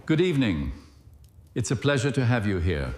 Good evening. It's a pleasure to have you here.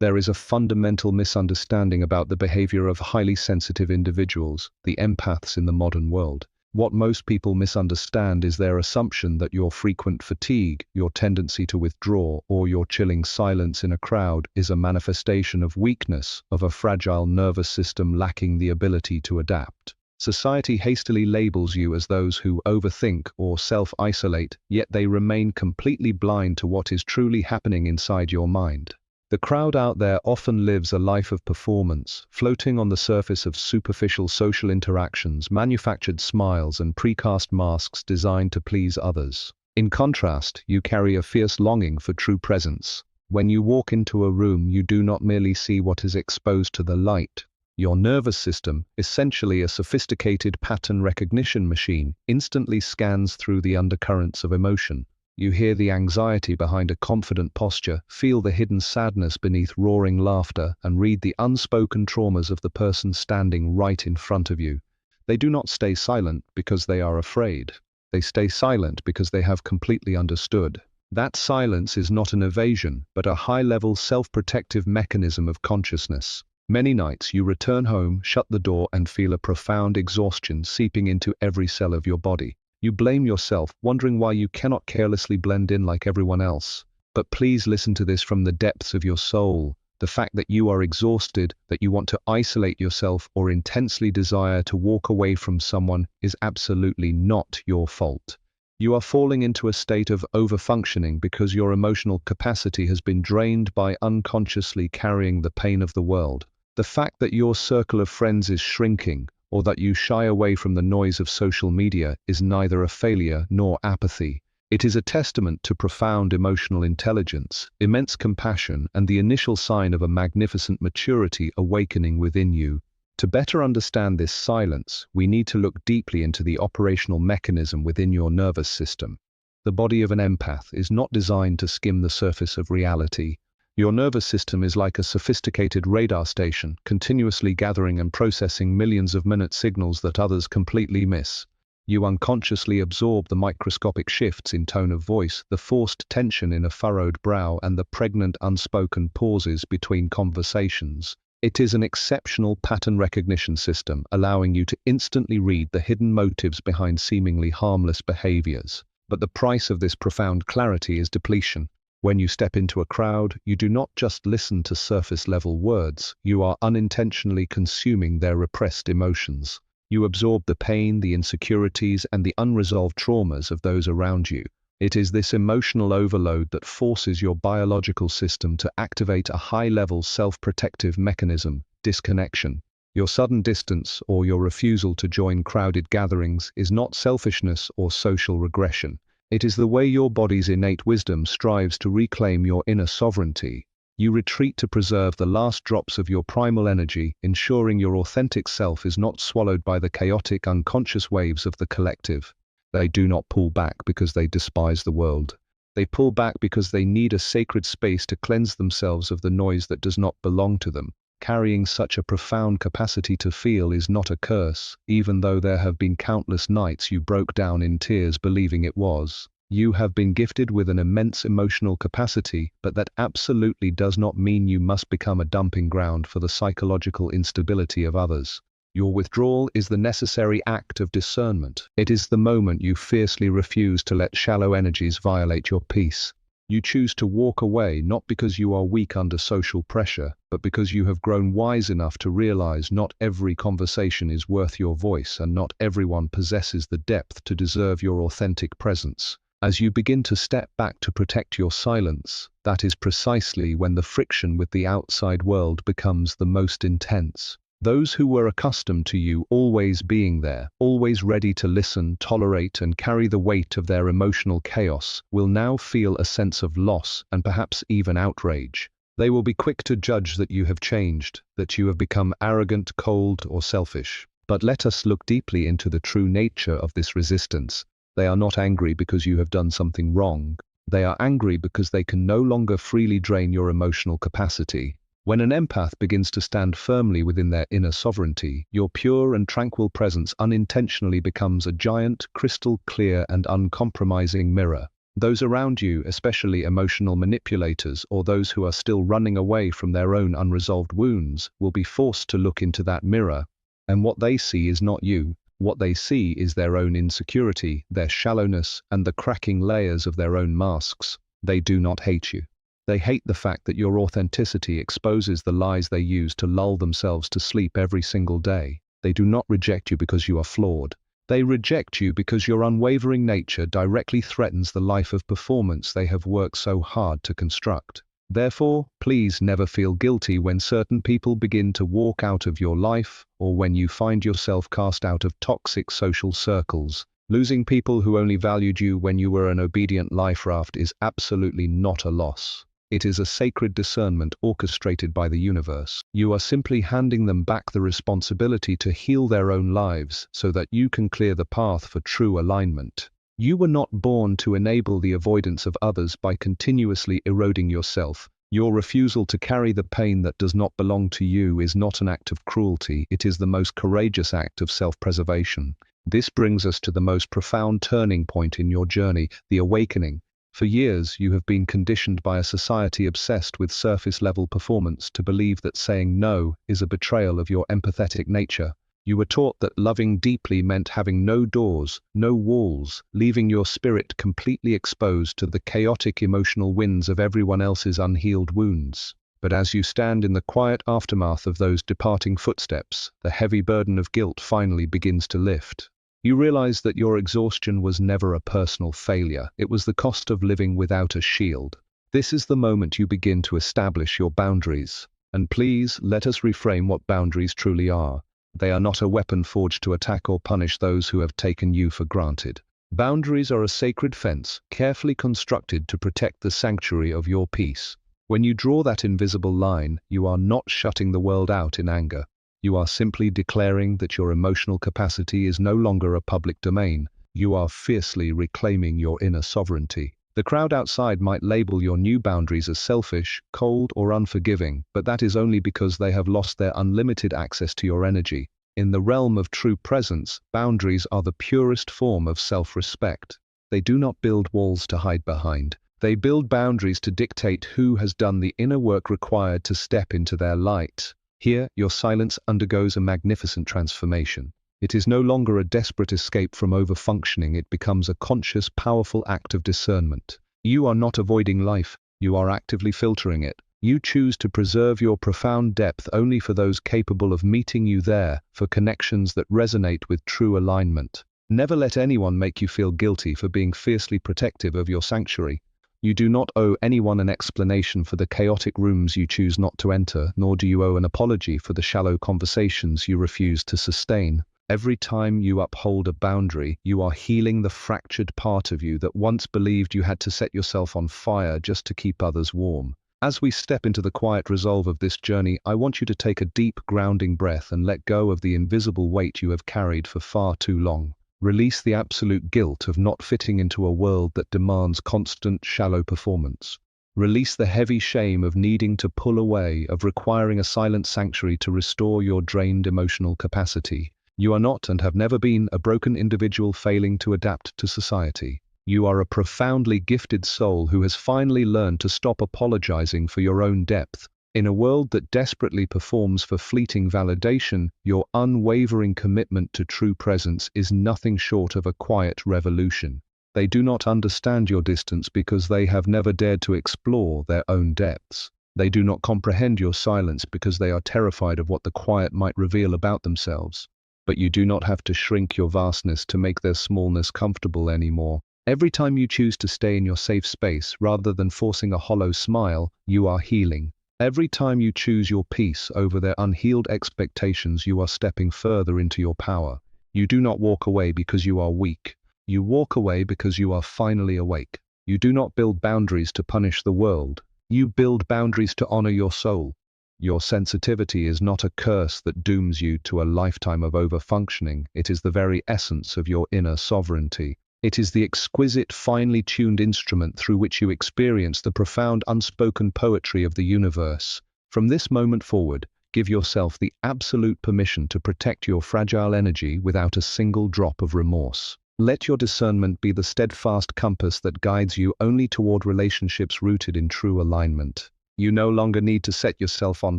There is a fundamental misunderstanding about the behavior of highly sensitive individuals, the empaths in the modern world. What most people misunderstand is their assumption that your frequent fatigue, your tendency to withdraw, or your chilling silence in a crowd is a manifestation of weakness, of a fragile nervous system lacking the ability to adapt. Society hastily labels you as those who overthink or self-isolate, yet they remain completely blind to what is truly happening inside your mind. The crowd out there often lives a life of performance, floating on the surface of superficial social interactions, manufactured smiles and precast masks designed to please others. In contrast, you carry a fierce longing for true presence. When you walk into a room, you do not merely see what is exposed to the light. Your nervous system, essentially a sophisticated pattern recognition machine, instantly scans through the undercurrents of emotion. You hear the anxiety behind a confident posture, feel the hidden sadness beneath roaring laughter, and read the unspoken traumas of the person standing right in front of you. They do not stay silent because they are afraid. They stay silent because they have completely understood. That silence is not an evasion, but a high-level self-protective mechanism of consciousness. Many nights you return home, shut the door, and feel a profound exhaustion seeping into every cell of your body. You blame yourself, wondering why you cannot carelessly blend in like everyone else. But please listen to this from the depths of your soul. The fact that you are exhausted, that you want to isolate yourself or intensely desire to walk away from someone is absolutely not your fault. You are falling into a state of overfunctioning because your emotional capacity has been drained by unconsciously carrying the pain of the world. The fact that your circle of friends is shrinking, or that you shy away from the noise of social media, is neither a failure nor apathy. It is a testament to profound emotional intelligence, immense compassion, and the initial sign of a magnificent maturity awakening within you. To better understand this silence, we need to look deeply into the operational mechanism within your nervous system. The body of an empath is not designed to skim the surface of reality. Your nervous system is like a sophisticated radar station, continuously gathering and processing millions of minute signals that others completely miss. You unconsciously absorb the microscopic shifts in tone of voice, the forced tension in a furrowed brow, and the pregnant unspoken pauses between conversations. It is an exceptional pattern recognition system, allowing you to instantly read the hidden motives behind seemingly harmless behaviors. But the price of this profound clarity is depletion. When you step into a crowd, you do not just listen to surface-level words, you are unintentionally consuming their repressed emotions. You absorb the pain, the insecurities, and the unresolved traumas of those around you. It is this emotional overload that forces your biological system to activate a high-level self-protective mechanism, disconnection. Your sudden distance or your refusal to join crowded gatherings is not selfishness or social regression. It is the way your body's innate wisdom strives to reclaim your inner sovereignty. You retreat to preserve the last drops of your primal energy, ensuring your authentic self is not swallowed by the chaotic, unconscious waves of the collective. They do not pull back because they despise the world. They pull back because they need a sacred space to cleanse themselves of the noise that does not belong to them. Carrying such a profound capacity to feel is not a curse, even though there have been countless nights you broke down in tears believing it was. You have been gifted with an immense emotional capacity, but that absolutely does not mean you must become a dumping ground for the psychological instability of others. Your withdrawal is the necessary act of discernment. It is the moment you fiercely refuse to let shallow energies violate your peace. You choose to walk away not because you are weak under social pressure, but because you have grown wise enough to realize not every conversation is worth your voice and not everyone possesses the depth to deserve your authentic presence. As you begin to step back to protect your silence, that is precisely when the friction with the outside world becomes the most intense. Those who were accustomed to you always being there, always ready to listen, tolerate, and carry the weight of their emotional chaos, will now feel a sense of loss and perhaps even outrage. They will be quick to judge that you have changed, that you have become arrogant, cold, or selfish. But let us look deeply into the true nature of this resistance. They are not angry because you have done something wrong. They are angry because they can no longer freely drain your emotional capacity. When an empath begins to stand firmly within their inner sovereignty, your pure and tranquil presence unintentionally becomes a giant, crystal clear and uncompromising mirror. Those around you, especially emotional manipulators or those who are still running away from their own unresolved wounds, will be forced to look into that mirror. And what they see is not you. What they see is their own insecurity, their shallowness, and the cracking layers of their own masks. They do not hate you. They hate the fact that your authenticity exposes the lies they use to lull themselves to sleep every single day. They do not reject you because you are flawed. They reject you because your unwavering nature directly threatens the life of performance they have worked so hard to construct. Therefore, please never feel guilty when certain people begin to walk out of your life, or when you find yourself cast out of toxic social circles. Losing people who only valued you when you were an obedient life raft is absolutely not a loss. It is a sacred discernment orchestrated by the universe. You are simply handing them back the responsibility to heal their own lives so that you can clear the path for true alignment. You were not born to enable the avoidance of others by continuously eroding yourself. Your refusal to carry the pain that does not belong to you is not an act of cruelty, it is the most courageous act of self-preservation. This brings us to the most profound turning point in your journey, the awakening. For years, you have been conditioned by a society obsessed with surface-level performance to believe that saying no is a betrayal of your empathetic nature. You were taught that loving deeply meant having no doors, no walls, leaving your spirit completely exposed to the chaotic emotional winds of everyone else's unhealed wounds. But as you stand in the quiet aftermath of those departing footsteps, the heavy burden of guilt finally begins to lift. You realize that your exhaustion was never a personal failure, it was the cost of living without a shield. This is the moment you begin to establish your boundaries. And please, let us reframe what boundaries truly are. They are not a weapon forged to attack or punish those who have taken you for granted. Boundaries are a sacred fence, carefully constructed to protect the sanctuary of your peace. When you draw that invisible line, you are not shutting the world out in anger. You are simply declaring that your emotional capacity is no longer a public domain. You are fiercely reclaiming your inner sovereignty. The crowd outside might label your new boundaries as selfish, cold, or unforgiving, but that is only because they have lost their unlimited access to your energy. In the realm of true presence, boundaries are the purest form of self-respect. They do not build walls to hide behind. They build boundaries to dictate who has done the inner work required to step into their light. Here, your silence undergoes a magnificent transformation. It is no longer a desperate escape from overfunctioning, it becomes a conscious, powerful act of discernment. You are not avoiding life, you are actively filtering it. You choose to preserve your profound depth only for those capable of meeting you there, for connections that resonate with true alignment. Never let anyone make you feel guilty for being fiercely protective of your sanctuary. You do not owe anyone an explanation for the chaotic rooms you choose not to enter, nor do you owe an apology for the shallow conversations you refuse to sustain. Every time you uphold a boundary, you are healing the fractured part of you that once believed you had to set yourself on fire just to keep others warm. As we step into the quiet resolve of this journey, I want you to take a deep, grounding breath and let go of the invisible weight you have carried for far too long. Release the absolute guilt of not fitting into a world that demands constant, shallow performance. Release the heavy shame of needing to pull away, of requiring a silent sanctuary to restore your drained emotional capacity. You are not and have never been a broken individual failing to adapt to society. You are a profoundly gifted soul who has finally learned to stop apologizing for your own depth. In a world that desperately performs for fleeting validation, your unwavering commitment to true presence is nothing short of a quiet revolution. They do not understand your distance because they have never dared to explore their own depths. They do not comprehend your silence because they are terrified of what the quiet might reveal about themselves. But you do not have to shrink your vastness to make their smallness comfortable anymore. Every time you choose to stay in your safe space rather than forcing a hollow smile, you are healing. Every time you choose your peace over their unhealed expectations, you are stepping further into your power. You do not walk away because you are weak. You walk away because you are finally awake. You do not build boundaries to punish the world. You build boundaries to honor your soul. Your sensitivity is not a curse that dooms you to a lifetime of overfunctioning. It is the very essence of your inner sovereignty. It is the exquisite, finely tuned instrument through which you experience the profound unspoken poetry of the universe. From this moment forward, give yourself the absolute permission to protect your fragile energy without a single drop of remorse. Let your discernment be the steadfast compass that guides you only toward relationships rooted in true alignment. You no longer need to set yourself on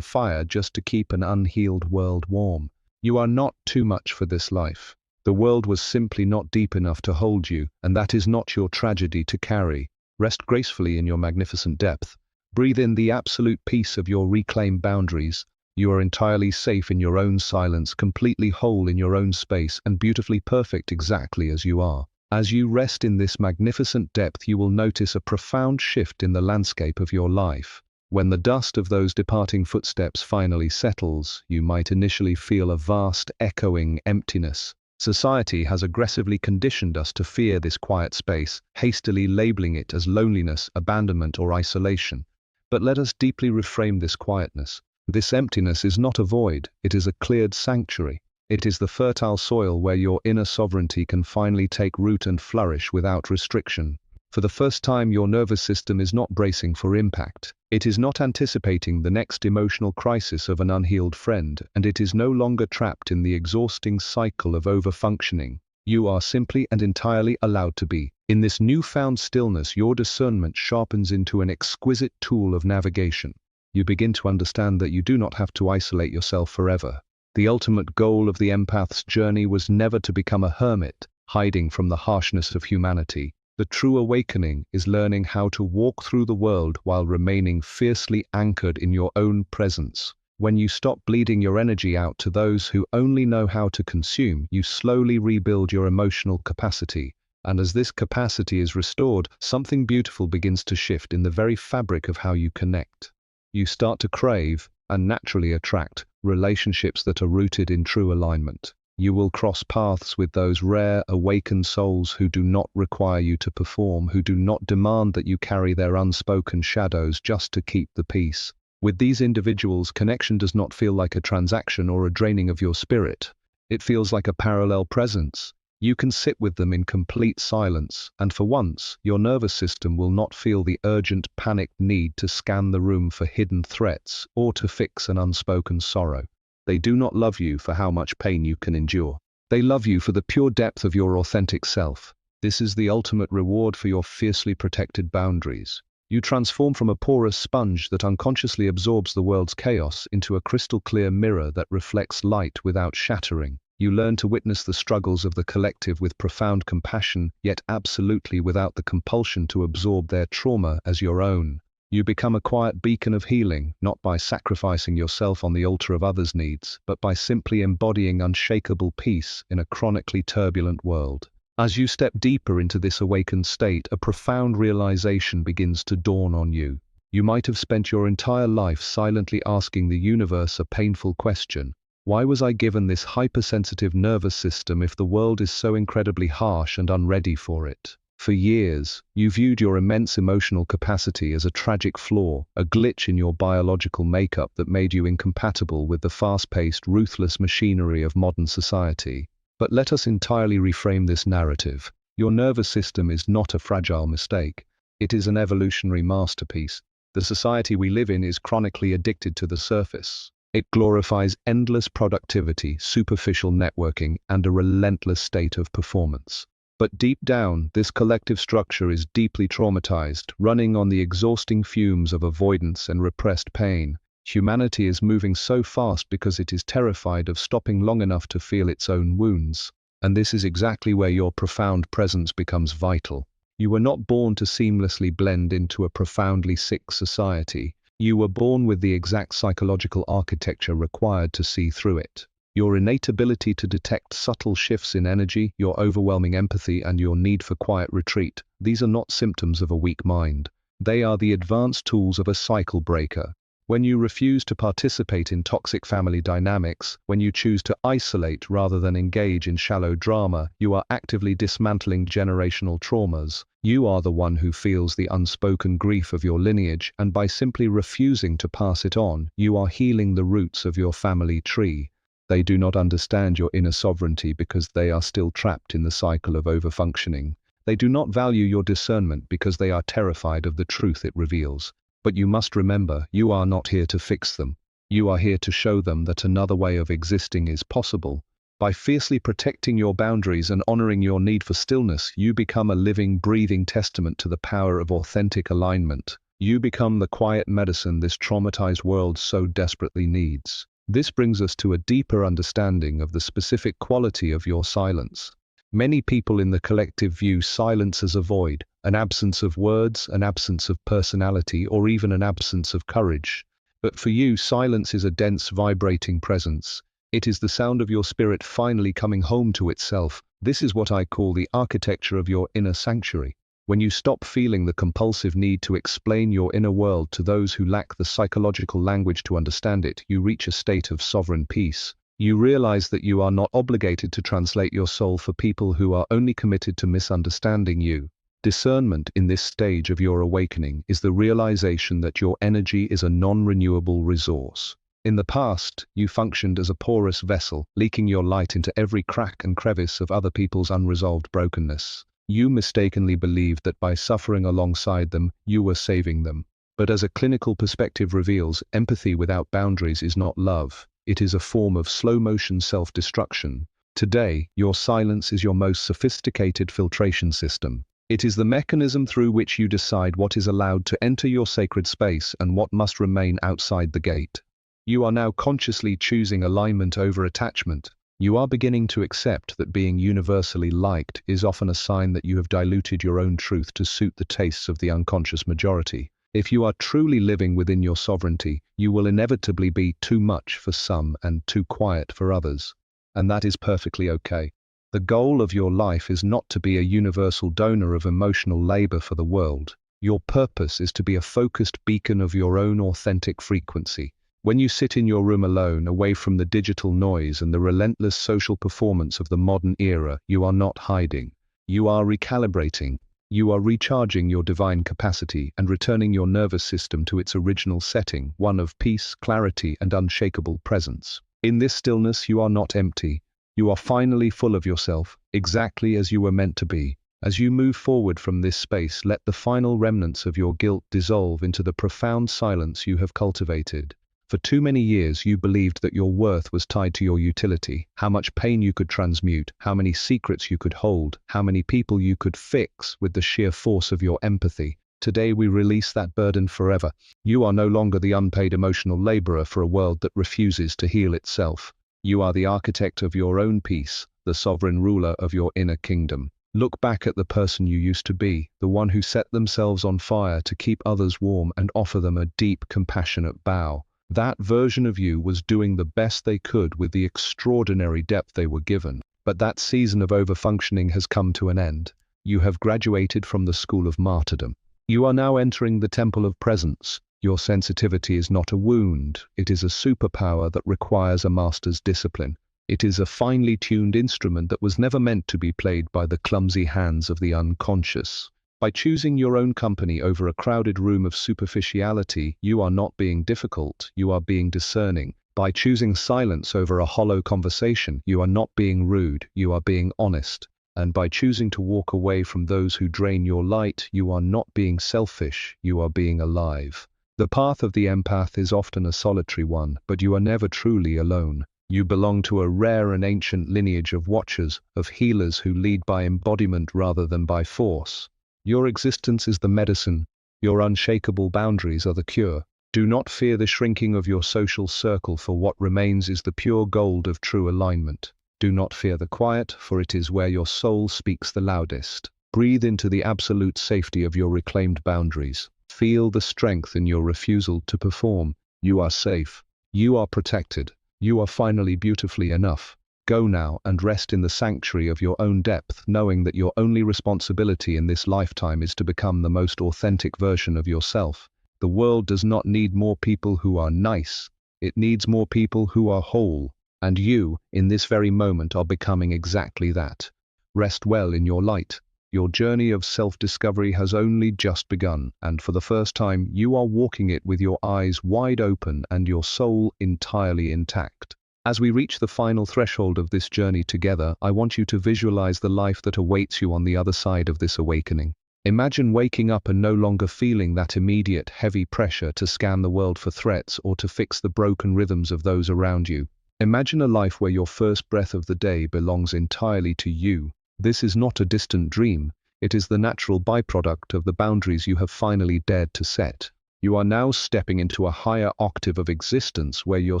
fire just to keep an unhealed world warm. You are not too much for this life. The world was simply not deep enough to hold you, and that is not your tragedy to carry. Rest gracefully in your magnificent depth. Breathe in the absolute peace of your reclaimed boundaries. You are entirely safe in your own silence, completely whole in your own space, and beautifully perfect exactly as you are. As you rest in this magnificent depth, you will notice a profound shift in the landscape of your life. When the dust of those departing footsteps finally settles, you might initially feel a vast, echoing emptiness. Society has aggressively conditioned us to fear this quiet space, hastily labeling it as loneliness, abandonment, or isolation. But let us deeply reframe this quietness. This emptiness is not a void, it is a cleared sanctuary. It is the fertile soil where your inner sovereignty can finally take root and flourish without restriction. For the first time, your nervous system is not bracing for impact. It is not anticipating the next emotional crisis of an unhealed friend, and it is no longer trapped in the exhausting cycle of overfunctioning. You are simply and entirely allowed to be. In this newfound stillness, your discernment sharpens into an exquisite tool of navigation. You begin to understand that you do not have to isolate yourself forever. The ultimate goal of the empath's journey was never to become a hermit, hiding from the harshness of humanity. The true awakening is learning how to walk through the world while remaining fiercely anchored in your own presence. When you stop bleeding your energy out to those who only know how to consume, you slowly rebuild your emotional capacity. And as this capacity is restored, something beautiful begins to shift in the very fabric of how you connect. You start to crave, and naturally attract, relationships that are rooted in true alignment. You will cross paths with those rare, awakened souls who do not require you to perform, who do not demand that you carry their unspoken shadows just to keep the peace. With these individuals, connection does not feel like a transaction or a draining of your spirit. It feels like a parallel presence. You can sit with them in complete silence, and for once, your nervous system will not feel the urgent, panicked need to scan the room for hidden threats or to fix an unspoken sorrow. They do not love you for how much pain you can endure. They love you for the pure depth of your authentic self. This is the ultimate reward for your fiercely protected boundaries. You transform from a porous sponge that unconsciously absorbs the world's chaos into a crystal-clear mirror that reflects light without shattering. You learn to witness the struggles of the collective with profound compassion, yet absolutely without the compulsion to absorb their trauma as your own. You become a quiet beacon of healing, not by sacrificing yourself on the altar of others' needs, but by simply embodying unshakable peace in a chronically turbulent world. As you step deeper into this awakened state, a profound realization begins to dawn on you. You might have spent your entire life silently asking the universe a painful question. Why was I given this hypersensitive nervous system if the world is so incredibly harsh and unready for it? For years, you viewed your immense emotional capacity as a tragic flaw, a glitch in your biological makeup that made you incompatible with the fast-paced, ruthless machinery of modern society. But let us entirely reframe this narrative. Your nervous system is not a fragile mistake. It is an evolutionary masterpiece. The society we live in is chronically addicted to the surface. It glorifies endless productivity, superficial networking, and a relentless state of performance. But deep down, this collective structure is deeply traumatized, running on the exhausting fumes of avoidance and repressed pain. Humanity is moving so fast because it is terrified of stopping long enough to feel its own wounds. And this is exactly where your profound presence becomes vital. You were not born to seamlessly blend into a profoundly sick society. You were born with the exact psychological architecture required to see through it. Your innate ability to detect subtle shifts in energy, your overwhelming empathy, and your need for quiet retreat, these are not symptoms of a weak mind. They are the advanced tools of a cycle breaker. When you refuse to participate in toxic family dynamics, when you choose to isolate rather than engage in shallow drama, you are actively dismantling generational traumas. You are the one who feels the unspoken grief of your lineage, and by simply refusing to pass it on, you are healing the roots of your family tree. They do not understand your inner sovereignty because they are still trapped in the cycle of overfunctioning. They do not value your discernment because they are terrified of the truth it reveals. But you must remember, you are not here to fix them. You are here to show them that another way of existing is possible. By fiercely protecting your boundaries and honoring your need for stillness, you become a living, breathing testament to the power of authentic alignment. You become the quiet medicine this traumatized world so desperately needs. This brings us to a deeper understanding of the specific quality of your silence. Many people in the collective view silence as a void, an absence of words, an absence of personality, or even an absence of courage. But for you, silence is a dense, vibrating presence. It is the sound of your spirit finally coming home to itself. This is what I call the architecture of your inner sanctuary. When you stop feeling the compulsive need to explain your inner world to those who lack the psychological language to understand it, you reach a state of sovereign peace. You realize that you are not obligated to translate your soul for people who are only committed to misunderstanding you. Discernment in this stage of your awakening is the realization that your energy is a non-renewable resource. In the past, you functioned as a porous vessel, leaking your light into every crack and crevice of other people's unresolved brokenness. You mistakenly believed that by suffering alongside them, you were saving them. But as a clinical perspective reveals, empathy without boundaries is not love. It is a form of slow-motion self-destruction. Today, your silence is your most sophisticated filtration system. It is the mechanism through which you decide what is allowed to enter your sacred space and what must remain outside the gate. You are now consciously choosing alignment over attachment. You are beginning to accept that being universally liked is often a sign that you have diluted your own truth to suit the tastes of the unconscious majority. If you are truly living within your sovereignty, you will inevitably be too much for some and too quiet for others. And that is perfectly okay. The goal of your life is not to be a universal donor of emotional labor for the world. Your purpose is to be a focused beacon of your own authentic frequency. When you sit in your room alone, away from the digital noise and the relentless social performance of the modern era, you are not hiding. You are recalibrating. You are recharging your divine capacity and returning your nervous system to its original setting, one of peace, clarity, and unshakable presence. In this stillness, you are not empty. You are finally full of yourself, exactly as you were meant to be. As you move forward from this space, let the final remnants of your guilt dissolve into the profound silence you have cultivated. For too many years, you believed that your worth was tied to your utility, how much pain you could transmute, how many secrets you could hold, how many people you could fix with the sheer force of your empathy. Today we release that burden forever. You are no longer the unpaid emotional laborer for a world that refuses to heal itself. You are the architect of your own peace, the sovereign ruler of your inner kingdom. Look back at the person you used to be, the one who set themselves on fire to keep others warm and offer them a deep, compassionate bow. That version of you was doing the best they could with the extraordinary depth they were given. But that season of overfunctioning has come to an end. You have graduated from the school of martyrdom. You are now entering the temple of presence. Your sensitivity is not a wound. It is a superpower that requires a master's discipline. It is a finely tuned instrument that was never meant to be played by the clumsy hands of the unconscious. By choosing your own company over a crowded room of superficiality, you are not being difficult, you are being discerning. By choosing silence over a hollow conversation, you are not being rude, you are being honest. And by choosing to walk away from those who drain your light, you are not being selfish, you are being alive. The path of the empath is often a solitary one, but you are never truly alone. You belong to a rare and ancient lineage of watchers, of healers who lead by embodiment rather than by force. Your existence is the medicine. Your unshakable boundaries are the cure. Do not fear the shrinking of your social circle, for what remains is the pure gold of true alignment. Do not fear the quiet, for it is where your soul speaks the loudest. Breathe into the absolute safety of your reclaimed boundaries. Feel the strength in your refusal to perform. You are safe. You are protected. You are finally beautifully enough. Go now and rest in the sanctuary of your own depth, knowing that your only responsibility in this lifetime is to become the most authentic version of yourself. The world does not need more people who are nice. It needs more people who are whole. And you, in this very moment, are becoming exactly that. Rest well in your light. Your journey of self-discovery has only just begun, and for the first time, you are walking it with your eyes wide open and your soul entirely intact. As we reach the final threshold of this journey together, I want you to visualize the life that awaits you on the other side of this awakening. Imagine waking up and no longer feeling that immediate, heavy pressure to scan the world for threats or to fix the broken rhythms of those around you. Imagine a life where your first breath of the day belongs entirely to you. This is not a distant dream, it is the natural byproduct of the boundaries you have finally dared to set. You are now stepping into a higher octave of existence where your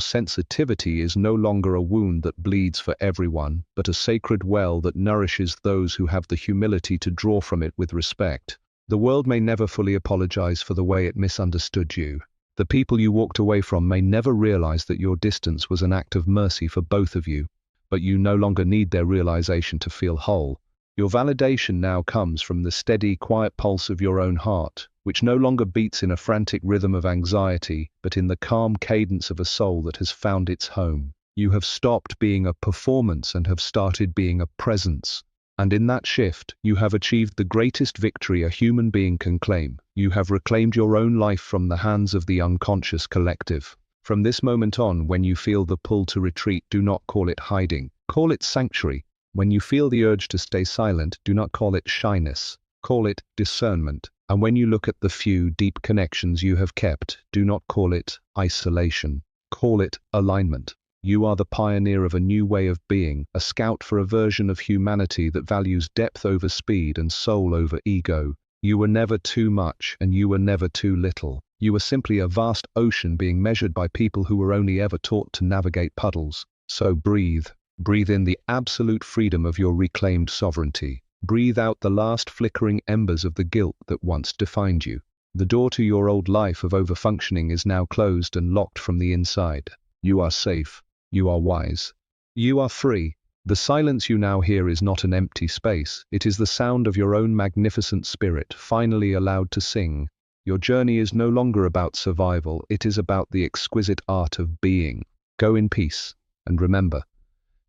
sensitivity is no longer a wound that bleeds for everyone, but a sacred well that nourishes those who have the humility to draw from it with respect. The world may never fully apologize for the way it misunderstood you. The people you walked away from may never realize that your distance was an act of mercy for both of you, but you no longer need their realization to feel whole. Your validation now comes from the steady, quiet pulse of your own heart, which no longer beats in a frantic rhythm of anxiety, but in the calm cadence of a soul that has found its home. You have stopped being a performance and have started being a presence. And in that shift, you have achieved the greatest victory a human being can claim. You have reclaimed your own life from the hands of the unconscious collective. From this moment on, when you feel the pull to retreat, do not call it hiding. Call it sanctuary. When you feel the urge to stay silent, do not call it shyness. Call it discernment. And when you look at the few deep connections you have kept, do not call it isolation. Call it alignment. You are the pioneer of a new way of being, a scout for a version of humanity that values depth over speed and soul over ego. You were never too much and you were never too little. You were simply a vast ocean being measured by people who were only ever taught to navigate puddles. So breathe. Breathe in the absolute freedom of your reclaimed sovereignty. Breathe out the last flickering embers of the guilt that once defined you. The door to your old life of overfunctioning is now closed and locked from the inside. You are safe. You are wise. You are free. The silence you now hear is not an empty space. It is the sound of your own magnificent spirit, finally allowed to sing. Your journey is no longer about survival. It is about the exquisite art of being. Go in peace. And remember,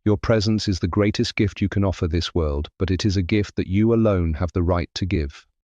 your presence is the greatest gift you can offer this world, but it is a gift that you alone have the right to give.